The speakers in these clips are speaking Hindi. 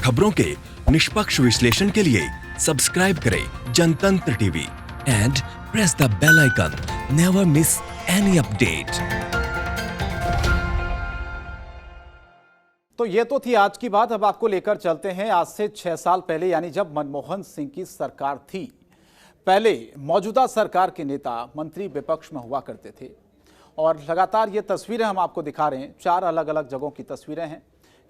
खबरों के निष्पक्ष विश्लेषण के लिए सब्सक्राइब करें Jantantra TV and press the bell icon. Never miss any update. तो ये तो थी आज की बात। अब आपको लेकर चलते हैं आज से 6 साल पहले, यानी जब मनमोहन सिंह की सरकार थी। पहले मौजूदा सरकार के नेता मंत्री विपक्ष में हुआ करते थे और लगातार ये तस्वीरें हम आपको दिखा रहे हैं। 4 अलग अलग जगहों की तस्वीरें हैं।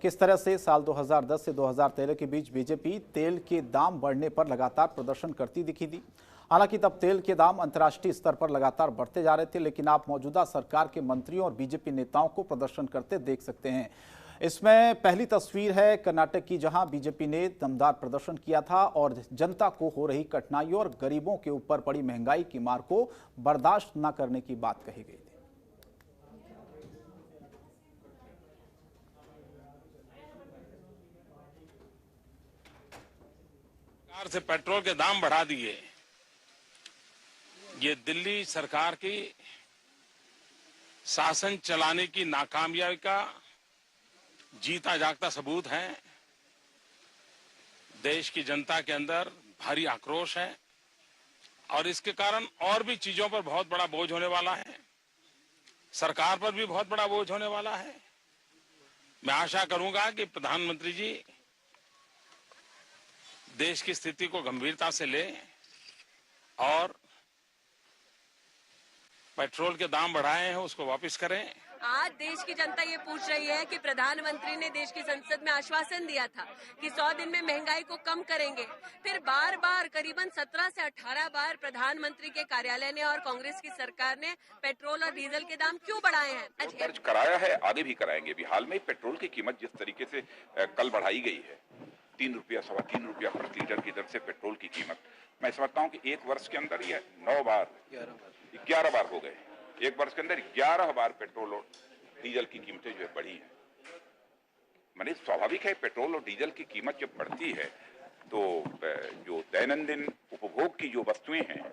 किस तरह से साल 2010 से 2013 के बीच बीजेपी तेल के दाम बढ़ने पर लगातार प्रदर्शन करती दिखी थी। हालांकि तब तेल के दाम अंतर्राष्ट्रीय स्तर पर लगातार बढ़ते जा रहे थे, लेकिन आप मौजूदा सरकार के मंत्रियों और बीजेपी नेताओं को प्रदर्शन करते देख सकते हैं। इसमें पहली तस्वीर है कर्नाटक की, जहां बीजेपी ने दमदार प्रदर्शन किया था और जनता को हो रही कठिनाइयों और गरीबों के ऊपर पड़ी महंगाई की मार को बर्दाश्त न करने की बात कही गई थी। सरकार से पेट्रोल के दाम बढ़ा दिए, ये दिल्ली सरकार की शासन चलाने की नाकामयाबी का जीता जागता सबूत है। देश की जनता के अंदर भारी आक्रोश है और इसके कारण और भी चीजों पर बहुत बड़ा बोझ होने वाला है। सरकार पर भी बहुत बड़ा बोझ होने वाला है। मैं आशा करूंगा कि प्रधानमंत्री जी देश की स्थिति को गंभीरता से लें और पेट्रोल के दाम बढ़ाए हैं उसको वापस करें। आज देश की जनता ये पूछ रही है कि प्रधानमंत्री ने देश की संसद में आश्वासन दिया था कि 100 दिन में महंगाई को कम करेंगे। फिर बार बार करीबन 17 से 18 बार प्रधानमंत्री के कार्यालय ने और कांग्रेस की सरकार ने पेट्रोल और डीजल के दाम क्यों बढ़ाए हैं? दर्ज कराया है, आगे भी कराएंगे। भी हाल में पेट्रोल की कीमत जिस तरीके से कल बढ़ाई गई है, 3 रुपया, 3.25 रुपया प्रति लीटर की दर से पेट्रोल की कीमत, मैं समझता हूं कि 1 वर्ष के अंदर ये 9 बार 11 बार हो गए। 1 वर्ष के अंदर 11 बार पेट्रोल और डीजल की कीमतें जो है बढ़ी हैं। माने स्वाभाविक है, पेट्रोल और डीजल की कीमत जब बढ़ती है तो जो दैनंदिन उपभोग की जो वस्तुएं हैं,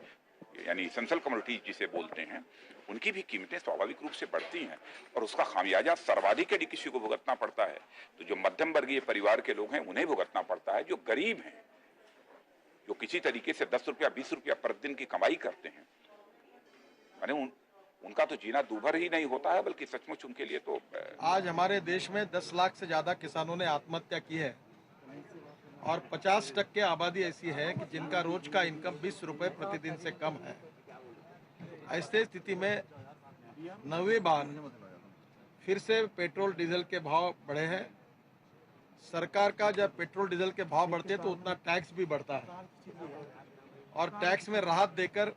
यानी एसेंशियल कमोडिटीज जिसे बोलते हैं, उनकी भी कीमतें स्वाभाविक रूप से बढ़ती हैं और उसका खामियाजा सर्वाधिक यदि किसी को भुगतना पड़ता है तो जो मध्यम वर्गीय परिवार के लोग हैं उन्हें भुगतना पड़ता है। जो गरीब हैं, जो किसी तरीके से 10 रुपया 20 रुपया प्रतिदिन की कमाई करते हैं, माने उनका तो जीना दूभर ही नहीं होता है, बल्कि सचमुच उनके लिए तो आज हमारे देश में 10 लाख से ज्यादा किसानों ने आत्महत्या की है और 50% आबादी ऐसी है कि जिनका रोज का इनकम 20 रुपए प्रतिदिन से कम है। ऐसी स्थिति में 9वीं बार फिर से पेट्रोल डीजल के भाव बढ़े हैं। सरकार का जब पेट्रोल डीजल के भाव बढ़ते हैं तो उतना टैक्स भी बढ़ता है और टैक्स में राहत देकर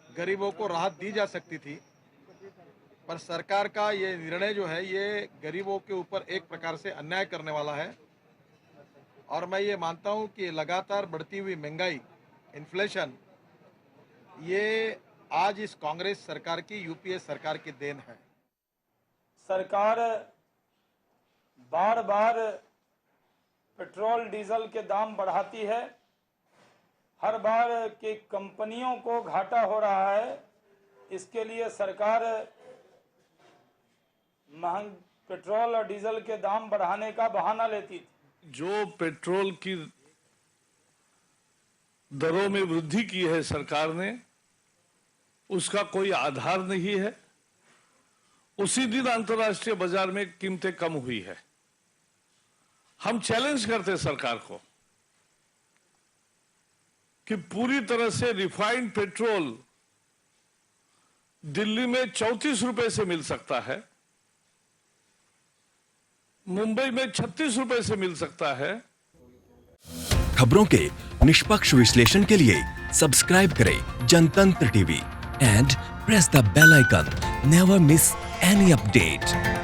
गरीबों को राहत दी जा सकती थी, पर सरकार का ये निर्णय जो है ये गरीबों के ऊपर एक प्रकार से अन्याय करने वाला है। और मैं ये मानता हूं कि लगातार बढ़ती हुई महंगाई, इन्फ्लेशन, ये आज इस कांग्रेस सरकार की, यूपीए सरकार की देन है। सरकार बार बार पेट्रोल डीजल के दाम बढ़ाती है। हर बार की कंपनियों को घाटा हो रहा है, इसके लिए सरकार पेट्रोल और डीजल के दाम बढ़ाने का बहाना लेती थी। जो पेट्रोल की दरों में वृद्धि की है सरकार ने, उसका कोई आधार नहीं है। उसी दिन अंतर्राष्ट्रीय बाजार में कीमतें कम हुई है। हम चैलेंज करते सरकार को कि पूरी तरह से रिफाइंड पेट्रोल दिल्ली में 34 रुपए से मिल सकता है, मुंबई में 36 रुपए से मिल सकता है। खबरों के निष्पक्ष विश्लेषण के लिए सब्सक्राइब करें Jantantra TV and press the bell icon. Never miss any update.